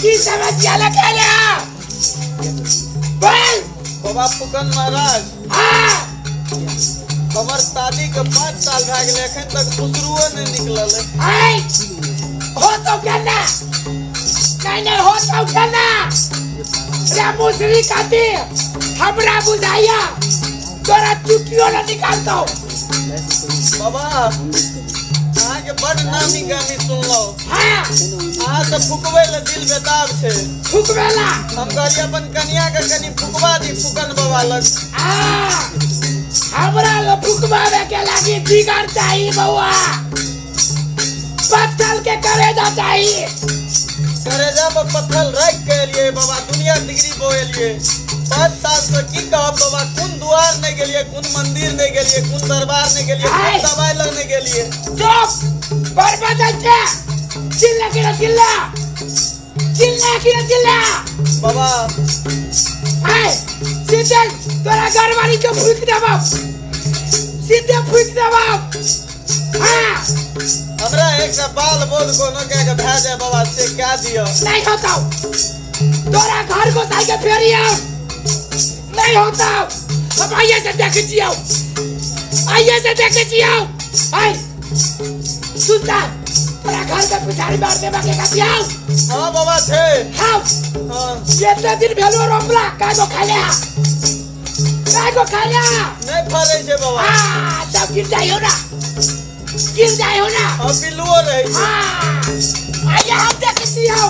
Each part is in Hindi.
की समस्या लगा लिया बोल बाबा फुकन महाराज हाँ हमार शादी के 5 साल भा गए अखन तक पुसरुओ नहीं निकलल है हो तो क्या ना नहीं हो तो क्या ना रे मुसरी काटी हमरा बुझाइया तोरा चुटियो न निकाल दो बाबा आगे बड़ नामी गामी सुन लो हाँ तो फुकवे ले दिल बेताब छे फुकवेला हम कहलिए अपन कन्या के कनी फुकवा दी फुकन बाबा लग हमरा लो फुकवावे के लागी जिगर चाहिए बउआ पत्थर के करेजा चाहिए करेजा पर पत्थर रख के लिए बाबा दुनिया डिग्री बोए लिए 5 साल से की कहब बाबा कौन द्वार नहीं गेलिए कौन मंदिर नहीं गेलिए कौन दरबार नहीं गेलिए कौन दवाई लगने गेलिए चुप बर्बाद है चिल्ला के चिल्ला चिल्ला के चिल्ला बाबा आए सीधे तोरा घर वाली को फूक देबो सीधे फूक देबो हां हमरा एक बाल बोल को न के भेजे बाबा से क्या दियो नहीं होता तोरा घर को साइके फेरिया नहीं होता अब आइए से देख जियो आइए से देख जियो आए सुनता तोरा घर में पिछाड़ी मार दे बाके का दियो हां बाबा थे हां ये तो दिन भेलो रोपला का को खा लिया नहीं फरे छे बाबा हां सब गिर जाइयो ना अब बिलुओ रहे हां आइए हम देख जियो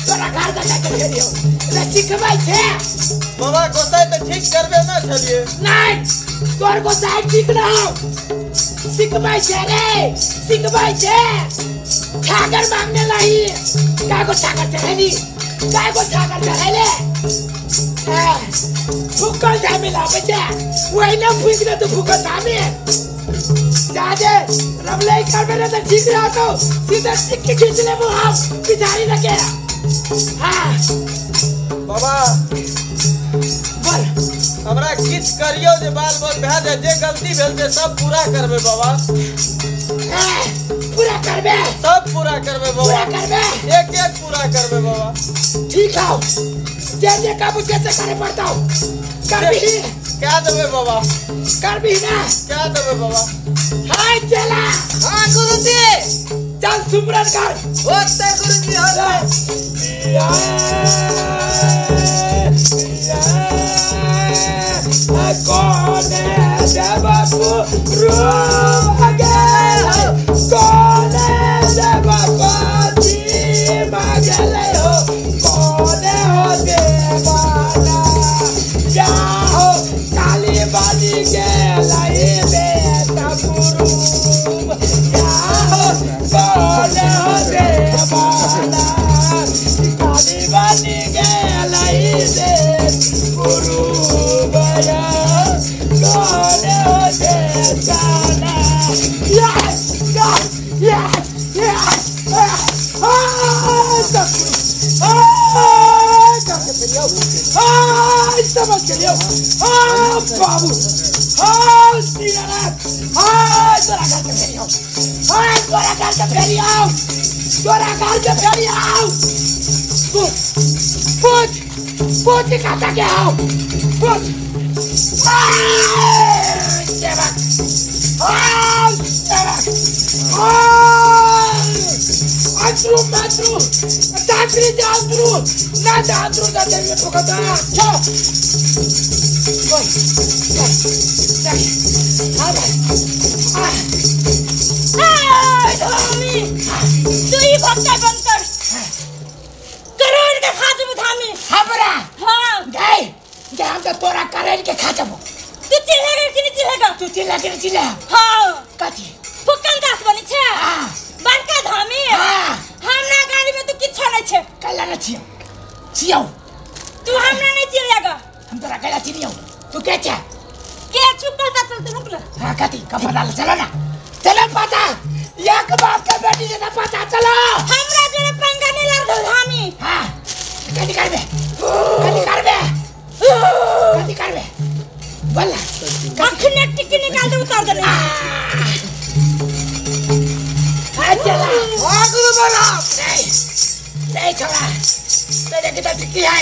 तोरा घर का जाके फेरियो रे सिखबै छे बाबा गोसाई तो ठीक करबे ना छलिए नहीं तोर गोसाई ठीक ना हो सिखबै छे रे सिखबै छे ठाकर मांगने लाई का को ठाकर चढ़ेली का को ठाकर चढ़ेले फुकल जामे लागे छे वही ना फुक दे तो फुकल जामे जादे रबले करबे ना तो ठीक रहा तो सीधा सिक्के खींच ले वो हम पिछाड़ी रखे हां बाबा बोल हमरा किछ करियो जे बाल बोल भे जे गलती भेल जे सब पूरा करबे बाबा पूरा करबे सब पूरा करबे बाबा पूरा करबे एक एक पूरा करबे बाबा ठीक है जे का मुझे से करे पड़ता हूं कर भी क्या देबे बाबा कर भी ना क्या देबे बाबा हाय चला हां गुरुजी चल सुमरन कर होते गुरुजी कौन है देवको रूप गए कौन है देवको जी मगले हो कौन हो देवाना क्या हो काली बाली के लाई बेटा गुरु क्या हो कौन हो देवाना काली बाली के लाई दे गुरु बया कौन हो देवाना समझ के लियो बाबू तोरा घर के फेरियो तोरा घर के फेरियो तोरा घर के फेरियो पूछ खाता क्या हो पूछ अंदरू मंदरू दादरी दादरू ना दादरू ना देवी ठोकता छो बोल धामी तू ही भक्ता बनकर करोड़ के खाते में धामी हमरा हाँ गए हम तो तोरा करेन के खा जाबो तू चिल्लेगा कि नहीं चिल्लेगा तू चिल्ला के चिल्ला हाँ कथी फुकन दास बनी छे हां बड़का धामी हां हमरा गाड़ी में तू किछो नहीं छे कला न छियो तू हमरा नहीं चिल्लेगा हम तोरा कला छियो तू के छे के चुप पता चलते रुक ले हां कथी कपड़ा डाल चलो पता एक बात का बेटी से ना पता चलो हमरा जोरे पंगा नहीं लड़ दो धामी हां कथी करबे बोल अखने टिक्की निकाल दे उतार दे चला गुरु बोला नहीं छोड़ा तेरे कितना टिक्की है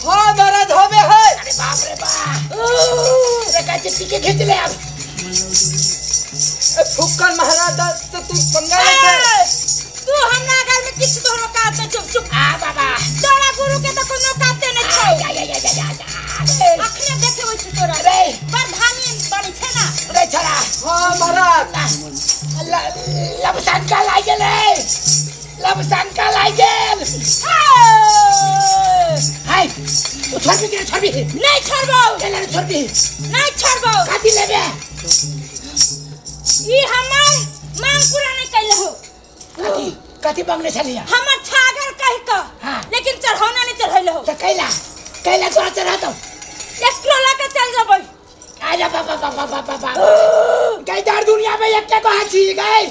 हाँ महाराज हमें है। अरे बाप रे बाप का टिक्की खींच ले अब फुक्कन महाराज से तू पंगा लेते तू हमरा घर में किस तो रोकाते चुप आ बाबा तोरा गुरु के तो कोनो काते न छौ अखने देखे होई तोरा रे पर धामी बड़ी छे ना रे छोरा हाँ महाराज लबसान का लाई गेल हाय तू छोड़ भी नहीं छोड़बो केले छोड़ भी नहीं छोड़बो काटी लेबे ई हमर मांग पूरा नहीं कैले हो काटी मांगने चलिया हमर छागर कह क हां लेकिन चढ़ौना नहीं चढ़ैले हो तो कैला तोरा चढ़ा दो एक टोला के चल जबै आजा बाबा गई दर दुनिया में एक के को हाथी गई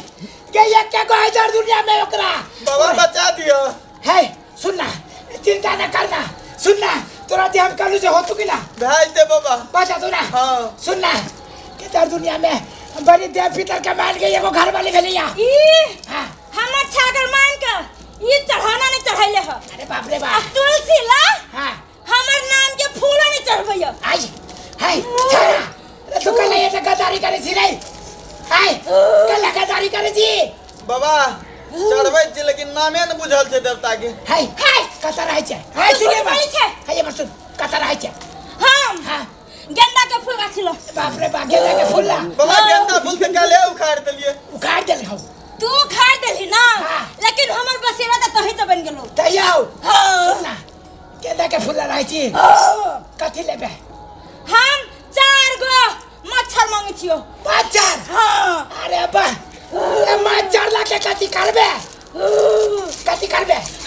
एक के को दर दुनिया में ओकरा बाबा बचा दियो है सुनना चिंता न करना सुनना तोरा जे हम कलू से हो तू कि ना भेज दे बाबा बचा तू ना हाँ सुनना के दर दुनिया में बड़ी देव पितर के मान के एगो घर वाले भेलिया ई हां हमर छागर मांग के ई चढ़ौना नहीं चढ़ैले हो अरे बाप रे बाप तुलसी ला हां हमर नाम के फूल नहीं चढ़बैयो आई हाय छाड़ा तू कल ये गदारी करे छी रे हाय कल गदारी करे छी बाबा चढ़बै छी लेकिन नामे न बुझल छे देवता के हाय कतर आइ छै हाय सुने बा हाय ये सुन कतर आइ छै हम हां गेंदा के फूल गाछलो बाप रे बाप गेंदा के फूल ला बाबा गेंदा फूल के काले उखाड़ देलिए उखाड़ देले हो तू खाड़ देली ना हाँ। लेकिन हमर बसेरा त तही त बन गेलो तैयार हां सुनना गेंदा के फूल रहै छी कथि लेबे हम 4 गो मच्छर मांगे छियो मच्छर हां अरे बा ए मच्छर ला के कथि करबे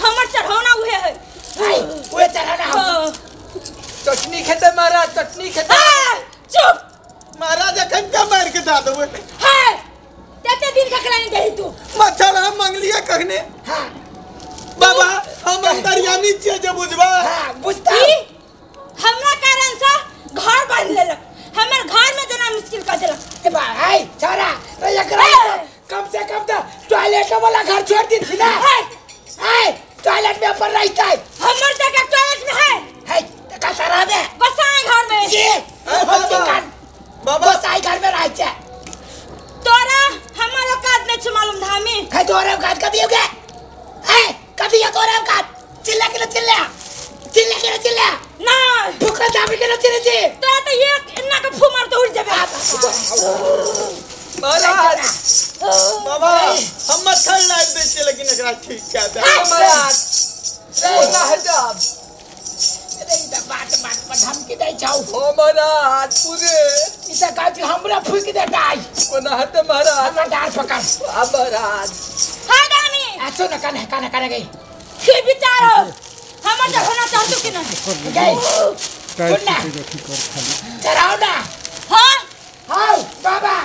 हमर चढ़ौना उहे है हाय ओए चढ़ाना हो चटनी खेते महाराज चटनी खेते चुप महाराज अखन का मार के दा देबे है तेते दिन खकला नहीं देही तू मच्छर हम मांग लिया कहने हां बाबा हम अंतर्यामी छिए जे बुझबा हां बुझता हमरा कारण से घर बांध लेलक हमर घर में जना मुश्किल कर देलक ए बा हाय छोरा तो एकरा कम से कम तो टॉयलेट वाला घर छोड़ दी थी ना हाय टॉयलेट में ऊपर रहता है हमर जगह टॉयलेट में है हाय का खराब है बसाए घर में ये बाबा बसाई घर में रहते है तोरा हमारो काज नहीं छ मालूम धामी है तोरे काट कर दियोगे है कभी ये तोरे काट चिल्ला के चिल्ला ना भूखा दाबी के चिल्ला जी तोरा तो ये इन्ना के फू मार तो उड़ जाबे महाराज बाबा हम मच्छर लाइट दे छी लेकिन एकरा ठीक क्या दे महाराज ओला हजाब अरे ई बात पर धमकी दे जाओ ओ महाराज पूरे इसे काटी हमरा फूक दे डाई कोना हते महाराज हमरा डाल पकड़ महाराज हां दानी अच्छा न काने गई की विचारो हमर तो होना चाहतू कि ना गई सुनना चराओ ना हां हां बाबा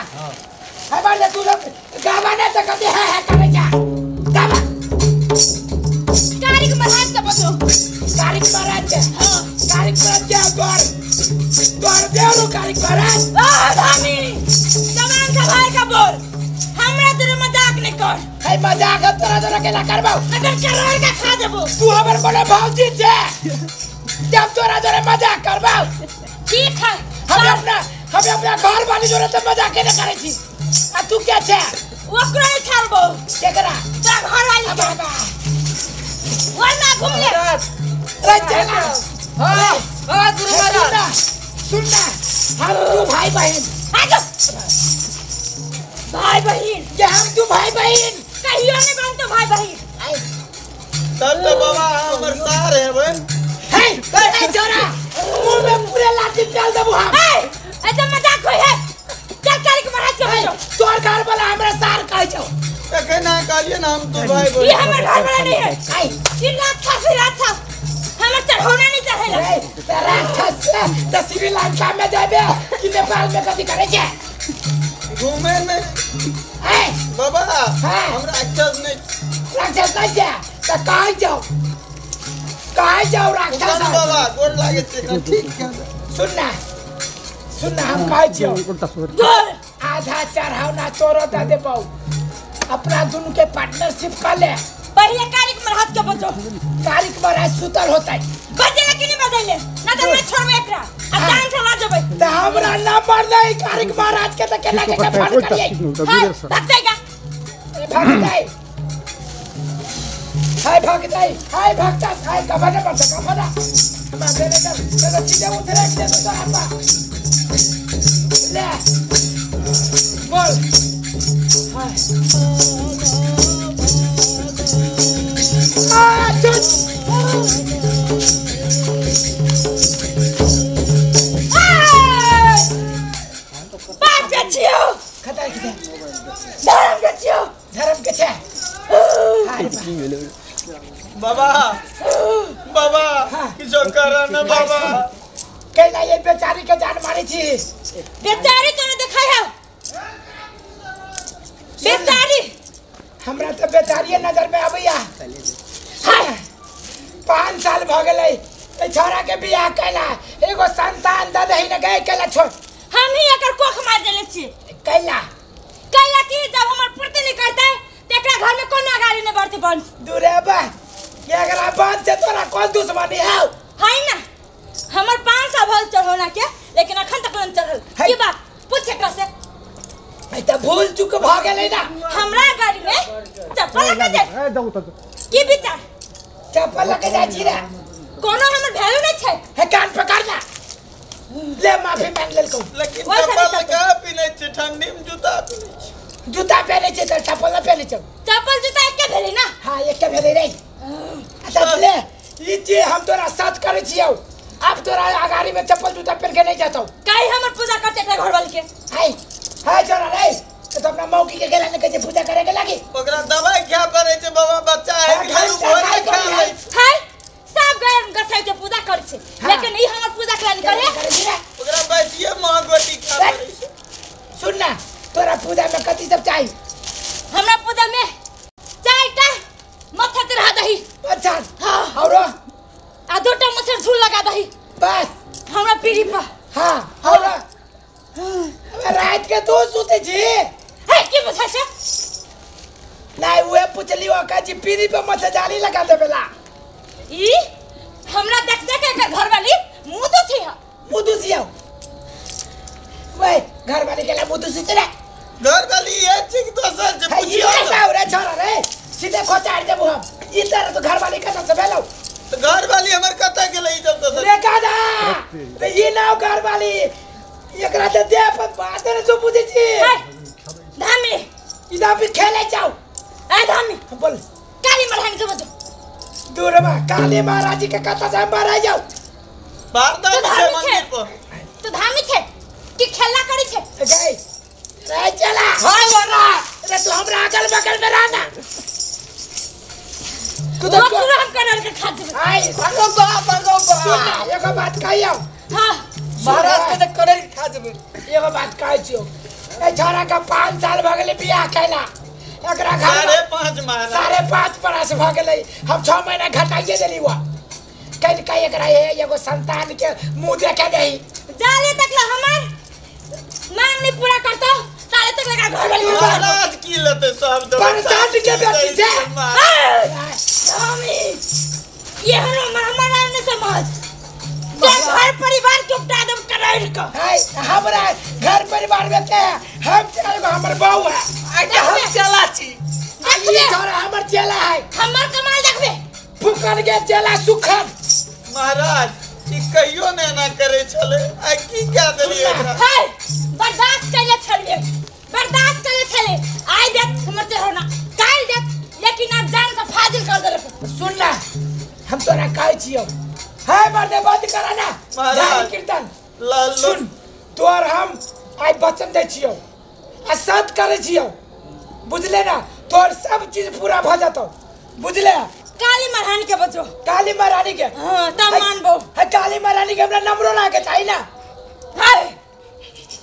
हमारे तू लोग गावाने तो कभी है करे जा गावा गाड़ी के महाराज का बतो कारिक महाराज हां कारिक महाराज द्वार देवरो कारिक महाराज धामी जवान सभाई का बोल हमरा तेरे मजाक नहीं कर है मजाक तोरा के ना करबाऊ अगर करोड़ का खा देबो तू हमर बोले भौजी छे जब तोरा मजाक करबाऊ ठीक है हम अपना घर वाली जरूरत मजाक नहीं करे छी आ तू क्या छे ओकरा छाड़बो केकरा तोरा घर वाली बाबा वरना घूम ले रे चला हां गुरु महाराज सुनना हम तू भाई बहन आजो भाई बहन ये हम तू भाई बहन कहियो नहीं बनतो भाई बहन तब तो बाबा हमर सार है बे हे छोरा मुंह में पूरे लाठी डाल दबो हम ऐसा मजाक होई है चल कारिक महाराज के भेजो तोर घर वाला हमरा सार कह जाओ एके ना कहलिए ना हम तू भाई बोल ये हमर घर वाला नहीं है ये राक्षस हमर चढ़ौना नहीं चढ़ेला राक्षस तो सिविल लाइन में जाबे कि नेपाल में कथि करे छे घूमे में है बाबा हम राक्षस नहीं छे तो कह जाओ राक्षस बाबा गोड़ लागे छे ठीक है सुनना हम कह जाओ बोल आधा चढ़ावना तोरो दा देबो अपना दोनों के पार्टनरशिप कर ले पहले कारिक महाराज के बजो। कारिक महाराज सुतल होता है बजेले कि नहीं बजेले ना तो मैं छोड़बे एकरा आ जान से ला जबै तो हमरा नंबर नहीं कारिक महाराज के तो केना के फोन करिए भाग जाएगा भाग जाए हाय भागता हाय कबाड़ा पड़ता कबाड़ा हम आगे ले चल सीधे उतरे के तो आपा ले बोल हाय चुप बाप बेचियो खतर के धर्म के छे हाय बाबा बाबा किछो कर न बाबा कैला ये बेचारी के जान मारी छी बेचारी तोने देखाय है बेचारी हमरा तो बेचारी नजर में आबैया हाय 5 साल भ गेलै ए छोरा के बियाह कैला एगो संतान द दही न गए कैला छोड़ हम ही एकर कोख मार देले छी कैला कि जब हमर पूर्ति नहीं करते तेकरा घर में कोनो गाड़ी नहीं बढ़ती बंद दूरे बा के अगर बंद से तोरा कौन दुश्मनी है हाय ना हमर 5 साल भल चढ़ोना के लेकिन अखन तक न चढ़ल की बात पूछ एकरा से ए त भूल चुक भ गेलै ना हमरा गाड़ी में चप्पल लगा जाए की विचार चप्पल लगा जाय छी रे कोनो हमर वैल्यू नहीं छै हे कान पकड़ ना ले माफी मांग लेलको लेकिन चप्पल का पिनै छै ठंडी में जूता पिनै छै जूता पहने छै त चप्पल न पहने छै चप्पल जूता एके भेलै ना हां एके भेलै रे अच्छा ले ई जे हम तोरा साथ करे छियौ अब तोरा अगाड़ी में चप्पल जूता पहन के नहीं जातो काई हमर पूजा करते एकरा घर वाले के हाय हाय छोरा रे तो अपना मौकी के गेला ने के पूजा करे के लागी ओकरा दवाई क्या पड़े छै बाबा बच्चा है घर भोरे खा लै हाय सब गैर गसाई के पूजा करे छै लेकिन ई हमर पूजा करा नहीं करे ओकरा बैसिए महगोटी खा पड़े छै सुन ना तोरा पूजा में कथि सब चाहिए हमरा पूजा में चारटा मत्था चढ़ा दही अच्छा हां और आ दोटा मच्छर झूल लगा दही बस हमरा पीढ़ी पर हां और रात के दो सुते छी है की बुझा छै नहीं वे पुछलियो का जी पीढ़ी पे मत जाली लगा दे बेला ई हमरा देख देख के घर वाली मुंह तो छी है मुंह दुसियो वे घर वाले के लिए मुंह दुसी चले घर वाली ये ठीक तो सर जे ये पूछियो कैसा हो रे छोरा रे सीधे खोचाड़ देबो हम ई तरह तो घर वाले कत से भेलो तो घर वाली हमर कता गेलै जब तो सर रे गादा रे ये नाव घर वाली एकरा ते दे पर बात रे तू बुझी छी धामी इदा भी खेले जाओ ए धामी बोल काली मरहानी के बजो दूर बा काली महाराज के कथा से मारा जाओ बारदान से मंदिर पर तो धामी छे कि खेला करी छे गई रे चला हाय वरा रे तू हमरा अगल बगल में रहना कुछ हम करल के खा देबे हाय भगो सुन एगो बात कहियो हां महाराज के तो करे खा देबे एगो बात कहै छियो ए छोरा का 5 साल भ गेलै बियाह कैला एकरा घर 5.5 महाराज 5.5 बरस भ गेलै हम 6 महीना घटाइए देली हुआ कैन कह एकरा एगो संतान के मुंह देखे देही जाले तक ला हमर मांग नहीं पूरा करतो ताले तक लगा घर वाली महाराज की लेते सब दो परसाद के बेटी छे धामी ये हमारा ने समझ घर परिवार के उपटा दम कराइल का हाय हमरा घर परिवार में के हम एगो हमर बहू है हम चला छी ये छोरा हमर चला है हमर कमाल देखबे फुकन के चला सुखन महाराज ई कहियो ने ना करे छले आ की क्या देलिए एकरा हाय बर्दाश्त कैले छलिए आई देख समझते हो ना काल देख लेकिन आप जान से फाजिल कर देले सुन ना हम तोरा कहै छियो हाय मर्दे बंद करा ना महाराज कीर्तन लाल सुन तोर हम आई वचन दे छियो आ सत करे छियो बुझले ना तोर सब चीज पूरा भ जातो बुझले काली महारानी के बचो काली महारानी के हां तब मानबो है काली महारानी के हमरा नंबरो लागे चाहिए ना हाय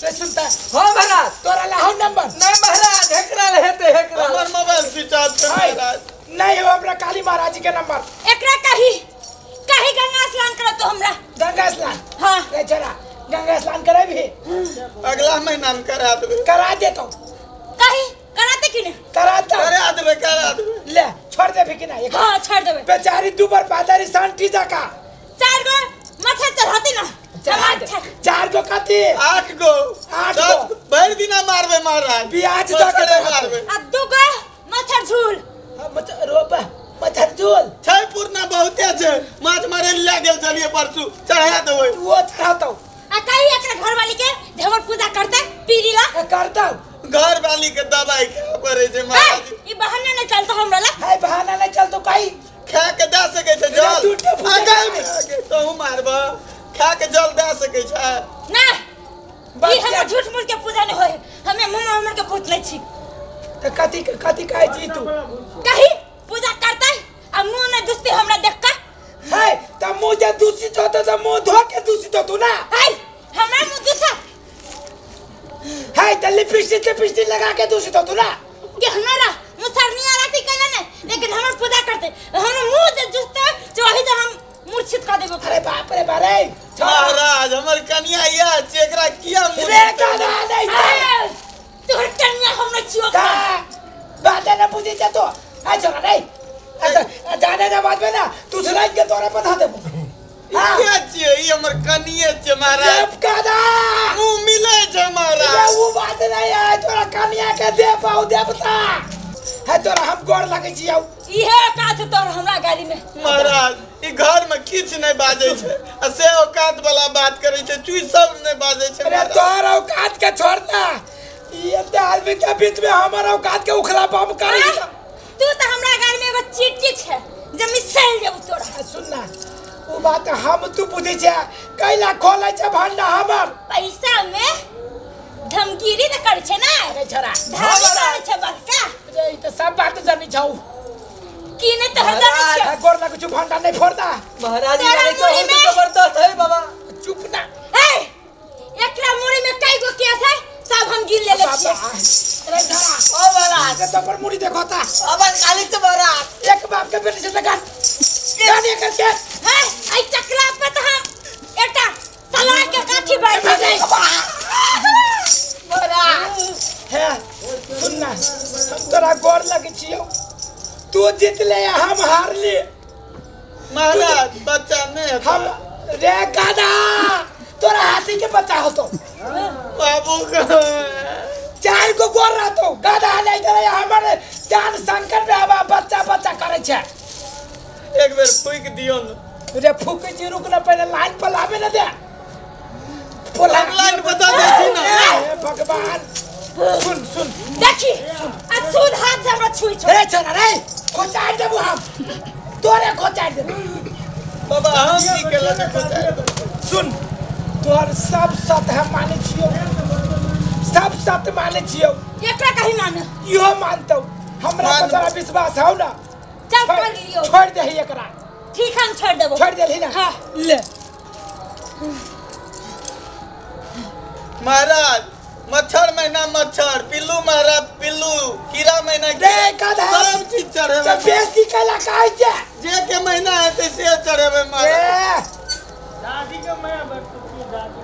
तो सुनता हो महाराज तोरा लाहो नंबर नहीं महाराज हेकरा हेते हेकरा हमर मोबाइल स्विच ऑफ कर महाराज नहीं हो हमरा काली महाराज के नंबर एकरा कही गंगा स्नान करे तो हमरा गंगा स्नान हां रे चला गंगा स्नान करे भी अगला महीना में करा देबे करा दे तो कही कराते कि नहीं करा देबे ले छोड़ दे कि नहीं हां छोड़ देबे बेचारी दू बार बादारी शांति जाका 4 गो मच्छर चढ़ाती ना 4 गो कथी 8 गो 8 गो भर दिना मारबे महाराज ब्याज दो के मारबे आ 2 गो मच्छर झूल मच्छर झूल छै पूर्णा बहुते छै माछ मारे ले गेल चलिए परसू चढ़ा देबै वो चढ़ातो आ कहीं एकरा घर वाली के ढेवर पूजा करते पीरीला करता घर वाली के दवाई खा पड़े छै महाराज ई बहाना नहीं चलता हमरा ला है बहाना नहीं चलतो कहीं खा के दे सके छै जल आगे तो मारबा खा के जल दे सके छै ना ई हम झूठ मूठ के पूजा नहीं होय हमें मुंह के भूत नहीं छी त कथी कहै छी तू कहीं पूजा करते आ मुंह में दुस्ती हमरा देख के है त मुंह जे दूषित होतो त मुंह धो के दूषित होतो ना है हमरा मुंह दूसरा है त लिपस्टिक लगा के दूषित होतो ना के हमारा मुसरनी आरती कैला ने लेकिन हमर पूजा करते हमरा मुंह जे दुस्ते जो वही जे हम मूर्छित कर देबो अरे बाप रे बारे महाराज हमर कन्या या चेकरा किया रे गाना नहीं तोहर कन्या हमरा छियो का बात न बुझी जा तो आ छोरा नहीं जाने के बाद में ना तू सुनाई के तोरे बता देबो क्या छिए ई हमर कन्या छै महाराज गाना मुंह मिले छै महाराज ये वो बात नहीं है तोरा कन्या के दे पाऊ देवता है तोरा हम गोर लगे छियौ इहे काथ तोर हमरा गाड़ी में महाराज ई घर में किछ नहीं बाजे छै आ से औकात वाला बात करे छै चुई सब नहीं बाजे छै अरे तोर औकात के छोड़ना ये आदमी के बीच में हमारा औकात के उखला बम करी तू तो हमरा गाड़ी में एगो चीटी छै जे मिसल जेबू तोरा सुनना वो बात हम तू बुझी छै कैला खोले छै भंडा हमर पैसा में धमगिरी न कर छै ना अरे छोरा धाम करे छै बड़का अरे ई तो सब बात जानी छौ की ने तो जाने छै गोर लगे छु भंडा नहीं फोड़ना महाराज तेरा मुड़ी में जबरदस्त है बाबा चुप ना ए एकरा मुड़ी में कई गो केस है सब हम गिन ले ले छियै अरे छोरा ओ महाराज आगे तो पर मुड़ी देखो ता अब काली से महाराज एक बाप के बेटे से लगा गाने करके है आई चक्रा पे तो हम एटा सला के काठी बैठ गई है सुनना हम तोरा गोर लगे छियौ तू जीत ले हम हार ले महाराज बच्चा नहीं हम रे गादा तोरा हाथी के बच्चा हो तो बाबू का 4 को गोर रहा तो गादा नहीं करे हमारे जान संकट में हवा बच्चा करे छे एक बेर फूक दियो न रे फूके जी रुक ना पहले लाइन पर लावे ना दे पोला लाइन बता दे छी ना हे भगवान सुन देखी आ सूद हाथ से हमरा छुई छो रे छोरा रे खोचाड़ देबो हम तोरे खोचाड़ देबो बाबा हम की केला ने खोचा सुन तोर सब सत हम माने छियो सब सत माने छियो एकरा कहीं माने इहो मानतो हमरा पर तोरा विश्वास हौ ना चल कर लियो छोड़ दे ही एकरा ठीक हम छोड़ देबो छोड़ दे ही ना हां ले महाराज मच्छर महीना मच्छर पिल्लू महाराज पिल्लू कीड़ा महीना रे गाधा सब चीज चढ़े तो बेइज्जती कैला काहे छे जे के महीना है ते से चढ़ेबे महाराज दादी के मैं दादी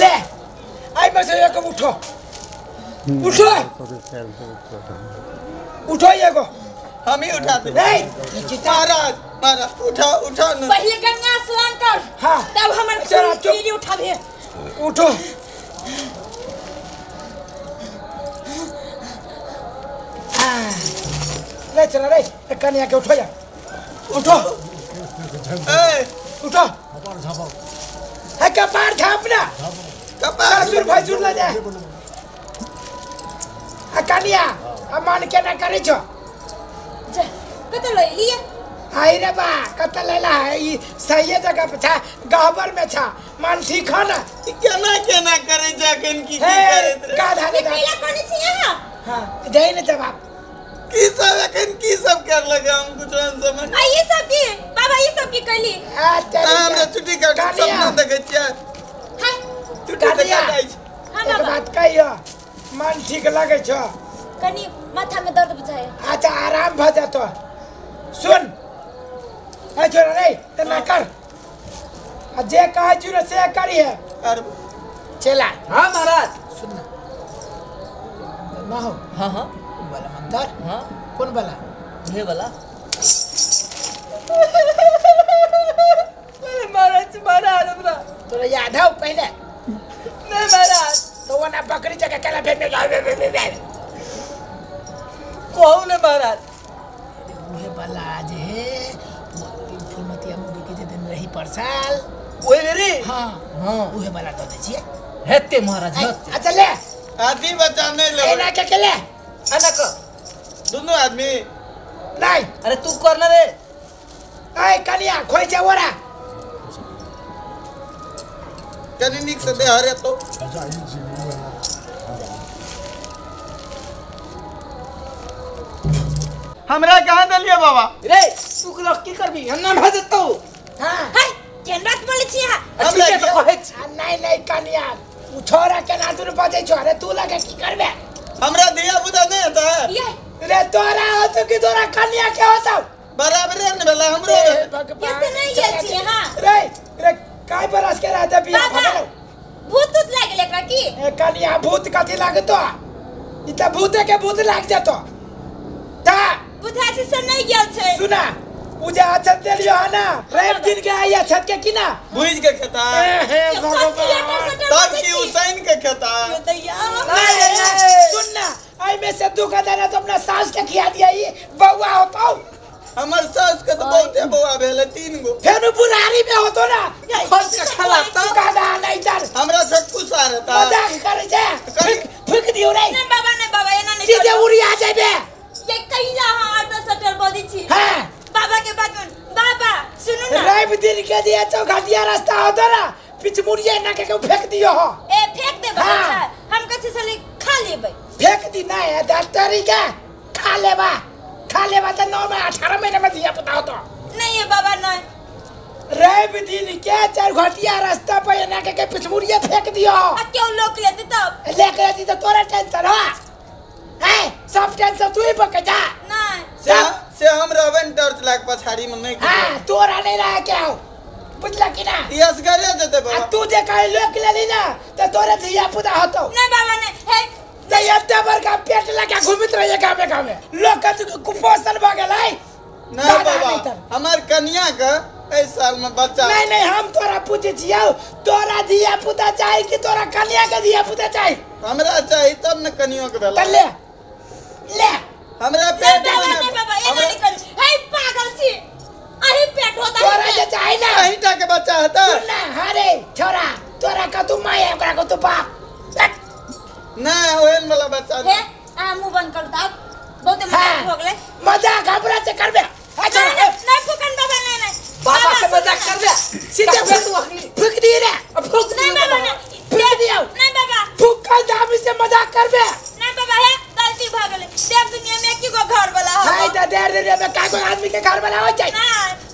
ले आई में से एक उठो एगो हम ही उठा दे नहीं महाराज उठा न पहले गंगा स्नान कर हाँ तब हमर चला चुप पीरी उठाबे उठो ले चला रे कन्या के उठो या उठो उठो है कपार झापना कपार ससुर भसुर ले जा कन्या अमान के ना करे छो कत ले लिए हाय रे बा कत लेला है ई सही जगह पे छा गहबर में छा मान ठीक है ना केना करे जाकन की हे करे गाधा ये ने पीला कोनी से यहां हां दे न जवाब की सब कर लगे हम कुछ न समझ आ ये सब की बाबा ये सब की कैली आ तेरी हमने छुट्टी कर सपना देखे छियै हां छुट्टी देखा जाइ छै हां एक बाबा बात कहियो मन ठीक लगे छो कनी माथा में दर्द बुझाए अच्छा आराम भ जातो सुन ए छोरा रे त ना कर आ जे कहे छु रे से करी है कर चला हां महाराज सुन ना हो। हाँ हाँ वो वाला मंदिर। हाँ कौन वाला? ये वाला। महाराज हमरा तोरा याद है पहले? नहीं महाराज। तो वो ना बकरी जगह केला फेंक कहू ने महाराज। वही वाला आज है फुलमतिया मुर्गी के दिन रही परसाल। वही मेरी। हाँ हाँ वही वाला तो दीजिए। हेते महाराज हेते। अच्छा ले आदमी बच्चा नहीं ले ना के ले आना को दोनों आदमी नहीं। अरे तू करना रे। ऐ कनिया खोई चावरा कनी निक से दे हरे तो हमरा कहां दलिए बाबा रे तू लोग की करबी हम ना भजतो। हां हाय केन बात बोले छी हां अच्छी के तो कहे छी। नहीं कनिया उ छोरा के ना तू बजे छ रे तू लगे की करबे? हमरा दिया बुदा नहीं होता है ये रे तोरा हो तो कि तोरा कन्या के होता बराबर न भेला हमरो कैसे नहीं गेल छी हां रे काय बरस के रहते बिया भगलो भूत उत लागे लेकरा की ए कन्या भूत कथी लागतो? ई त भूते के भूत लाग जातो ता बुधा से सब नहीं गेल छै सुना उजे अछत देलियो है ना रेप दिन के आया छत के किना भूज के खाता हे भगवान तब की हुसैन के खाता सुन ना आई में से तू कहता ना तो अपना सास के खिया दिया ये बउआ होता हमर सास के तो बहुते बउआ भेले 3 गो फेनु बुढ़ारी में होतो ना खोल के खला तो कहदा नहीं तर हमरा छोटकू सा रहता मजाक करे जे फुक दियो रे नहीं बाबा एना नहीं सीधे उड़ी आ जाबे ये कहिला हां आटा सटल बदी छी हां बाबा के बात में बाबा सुनो ना रेप दिन के दिया तो घाटिया रास्ता होतो ना पिछ मुड़िए ना के फेंक दियो हो ए फेंक दे बच्चा हम कथि से खा लेबै फेंक दी ना है डॉक्टरी के खा लेबा तो 9 में 18 महीने में दिया पता होतो नहीं है बाबा नहीं रेप दिन के 4 घाटिया रास्ता पे ना के पिछ मुड़िए फेंक दियो आ क्यों लोग लेते तब लेके आती तो तोरा टेंशन हो है सब टेंशन तू ही पक जा नहीं से हम रवन टॉर्च लाग पछाड़ी में नहीं हां तोरा नहीं रहा क्या हो बुझला कि ना यस करे देते आ बाबा तू जे कहे लोग लेली ना तो तोरे दिया पुता होतो नहीं बाबा नहीं है दैयते बरका पेट लगा घुमित रहे गावे लोग का कुपोषण भ गेलै नहीं बाबा हमार कन्या का इस साल में बच्चा नहीं हम तोरा पूछे छियौ तोरा दिया पुता चाहिए कि तोरा कन्या के दिया पुता चाहिए? हमरा चाहिए तब न कनियो के भेला ले हमरा पेट नहीं बाबा ये नहीं कर है पागल छी अही पेट होता है तोरा जे चाहिए ना अही टा के बच्चा हता सुन ना अरे छोरा तोरा का तू माय है ओकरा को तू बाप नहीं होएन वाला बच्चा है आ मुंह बंद कर दब बहुत मजाक हो गेले मजाक हमरा से करबे अच्छा नहीं फुकन बाबा नहीं बाबा से मजाक कर दे सीधे फेंक तू फूक दी रे फूक नहीं बाबा नहीं फूक दियो नहीं बाबा फूक का दाम से मजाक करबे नहीं बाबा है गलती भ गेले देव दुनिया में की को घर वाला हो हाय त देर देर में का कोई आदमी के घर वाला हो जाए ना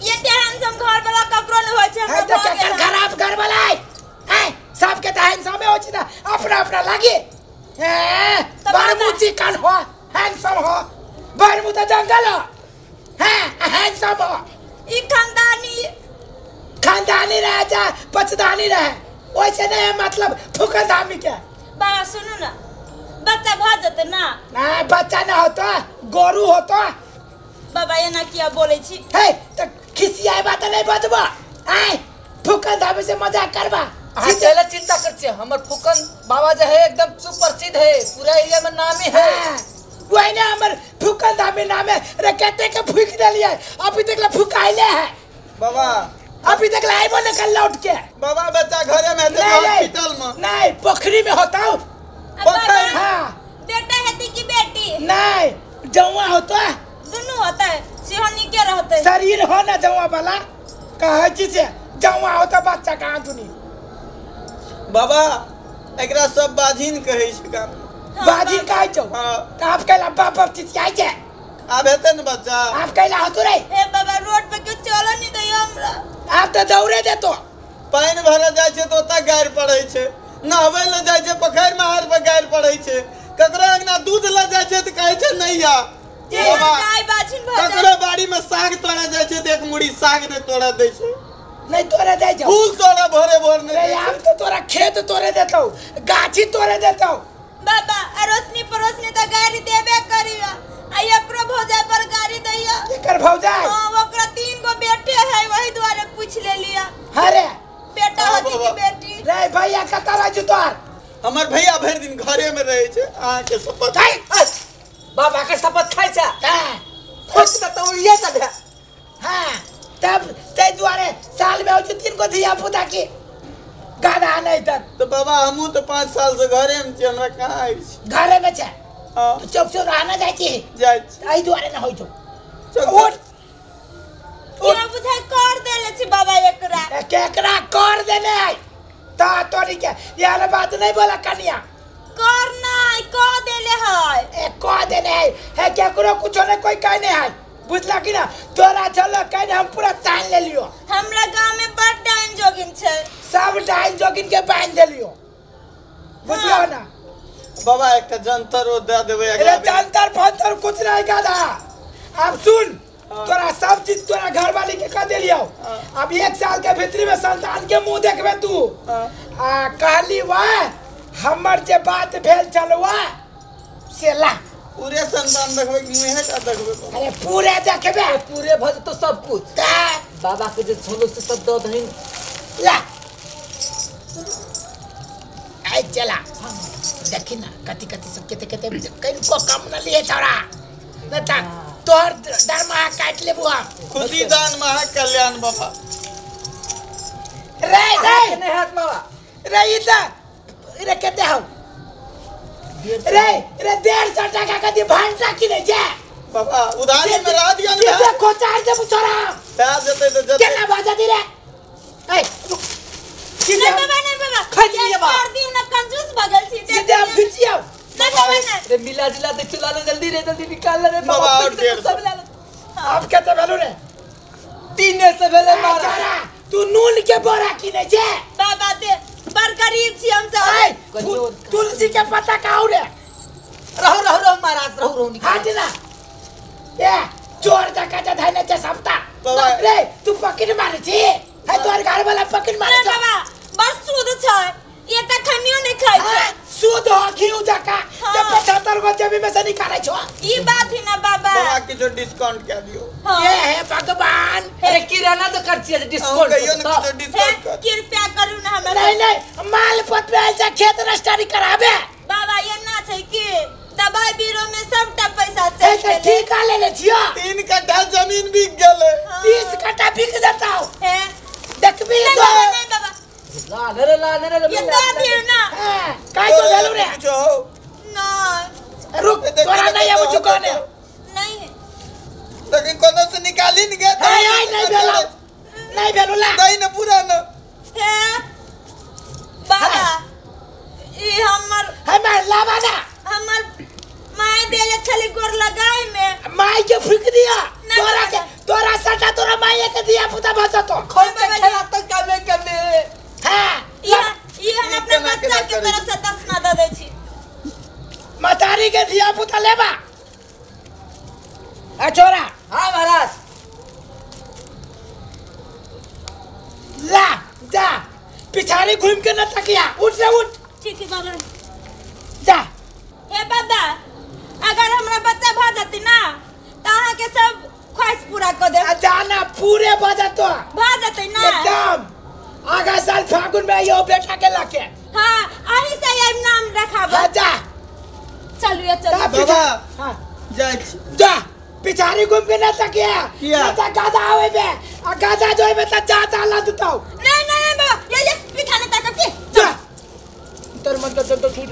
ये टेंशन घर वाला ककरो न होय छै है तो क्या खराब घर वाला है सबके त हैंडसम हो छी ना अपना लागी बरमुची कान हो हैंडसम हो बरमुता जंगल हो हैंडसम हो ई खानदानी रहे जा पचदानी रहे वैसे नहीं मतलब फुकदामी के बाबा सुनु ना बच्चा भ जते ना बच्चा ना होतो गोरू होतो बाबा ये ना किया बोले छी हे त खिसियाए बात नहीं बजबा फुकदामी से मजाक करबा चले चिंता कर छे हमर फुकन बाबा जे है एकदम सुप्रसिद्ध है पूरा एरिया में नामी है वही ना हमर फुकन दामी नाम है रे कहते के फूक देलिए अभी तक ला फुकाइले है बाबा अभी तक लाइबो न कल लौट के बाबा बच्चा घरे में है हॉस्पिटल में नहीं पोखरी में होता हूं पोखरी हां बेटा है की बेटी नहीं जौवा होता दोनों होता है सिहनी के रहते शरीर हो ना जौवा वाला कहे छी से जौवा होता बच्चा कहां दुनी बाबा एकरा सब बाझिन कहै छै का बाजी कहै छौ आप कहला बाप चिचियाई छै आब हेतै न बच्चा आप कहला हतु रे ए बाबा रोड पे क्यों चलो नहीं दे हमरा आप तो दौड़े देतो पानी भरे जाय छै तो ओता गाड़ पड़ै छै नहबै ल जाय छै पोखर में हार पे गाड़ पड़ै छै ककरो अंगना दूध ल जाय छै त कहै छै नैया बाबा गाय बाछिन भ ककरो बाड़ी में साग तोड़ा जाय छै त एक मुड़ी साग ने तोड़ा दै छै नहीं तोड़े दे जाओ फूल तोड़ा भरे भर रे हम तो तोरा खेत तोड़े देतो गाछी तोड़े देतो बाबा अरोसनी परोसनी तो गाड़ी देबे करिया आई एकरो भौजा पर गाड़ी दैया एकर भौजा हां ओकरा 3 गो बेटे है वही द्वारे पूछ ले लिया अरे बेटा होती की बेटी रे भैया कता राजू तोर हमर भैया भर दिन घरे में रहे छे आ के शपथ बाबा के शपथ खाई छा हां खुद तो ये चल है हां तब ते द्वारे साल में हो 3 गो धिया पुता के गादा नहीं तब तो बाबा हमू तो 5 साल से घरे में छी हमरा कहां आई छी घरे में छे हां तो चौक चौक रहना जाय छी जाय छी आई द्वारे न होई तो चौक क्या बुझाई कर देले छी बाबा एकरा केकरा कर देने है ता तोरी के यार बात नहीं बोला कन्या कर नहीं क देले है ए कह देने है केकरो कुछ नहीं कोई कहने है बुझला कि ना तोरा चलो कहने हम पूरा तान ले लियो हमरा गांव में बड़ डाइन जोगिन छै सब डाइन जोगिन के बांध दे लियो बुझलो ना बाबा एक जंतर ओ दे देबे अरे जंतर फंतर कुछ नहीं गादा अब सुन तोरा सब चीज तोरा घर वाली के कह दे लियो अब 1 साल के भीतर में संतान के मुंह देखबे तू आ कहली वा हमर जे बात भेल चलवा से ला पूरे संतान देखबे कि मुंह है देखबे अरे पूरे देखबे पूरे भज तो सब कुछ का बाबा के जो छोलो से सब दो दहिन ला आई चला देखी ना कति कति सब केते केते कहीं को कम न लिए छोरा न ता तोहर दरमा काट ले बुआ खुशी दान महा कल्याण बाबा रे रे नहीं हाथ बाबा रे इता रे केते हो रे रे 150 टका का दी भांटा की नहीं जे बाबा उधारी में ला दिया सीधे ना खोचार दे छोरा प्यार देते तो जते केला बाजा दी रे ए नहीं बाबा खा दिए बा कर दी ना कंजूस बगल छी सीधे अब खिचियो नहीं बाबा नहीं रे मिला जिला दे चला लो जल्दी निकाल ले रे बाबा, बाबा और डेढ़ सब ला लो अब केते भेलु रे 3 से भेले मारा छोरा तू नून के बोरा की नहीं जे बाबा दे बड़ गरीब छी हम सब ए तुलसी के पत्ता काऊ रे रहो महाराज रहो हाथ ना ए चोर डकैत धैले छ सबता बाबा। रे तू पकड़ मारे छी है तोर घर वाला पकड़ मारे छ बाबा बस सूद छै ये त खनियो नहीं खाई छै सूद हो घिउ जका जब 75 गो जेबी में से निकाले छ ई बात ही ना बाबा बाबा की जो डिस्काउंट क्या दियो हाँ। ये है भगवान अरे किराना तो कर छिए हम डिस्काउंट कहियो ना की जो हे, डिस्काउंट कर कृपया करू ना हमरा नहीं माल पत में ऐसा खेत रस्टारी कराबे बाबा ये ना छै कि दवाई बीरो में सबटा पैसा ए चल तो ठीक आ ले छियो 3 कट्ठा जमीन बिक गेले 30 कट्ठा बिक जाता है देखबी नहीं तो बाबा नहीं बाबा ला रे ये तो फिर ना काय को भेलु रे कुछ हो नहीं रुक तोरा नहीं अब चुकाने नहीं लेकिन कोनो से निकाली नहीं गया नहीं भेलु ला नहीं ना पूरा ना है बाबा ई हमर लावा ना हमर माय देले छली गोर लगाई में माई के फूक दिया नहीं तोरा के बाबा। तोरा सटा तोरा माई के दिया पुता भसा तो खोल के खेला तो कमे हां ये हम अपने बच्चा के तरफ से 10 ना दे दै छी मतारी के दिया पुता लेबा आ छोरा हां महाराज ला जा पिछाड़ी घूम के न तकिया उठ रे उठ ठीक है बाबा जा हे बाबा अगर हमरा बच्चा भ जाती ना त अहाँ के सब ख्वाहिश पूरा कर दे आ जाना पूरे बजा तो भ जाती ना एकदम आगा साल फागुन में यो बेटा के लाके हां अही से ये नाम रखाबो हाँ जा चलिए जा चलिए पिछा बाबा। हाँ जाय जा पिछाड़ी घूम के न तकिया किया? न त गादा आवे बे आ गादा जोई में त जाता ला दुताओ नहीं बाबा ये पिठाने तक के जा तर मन तो छूट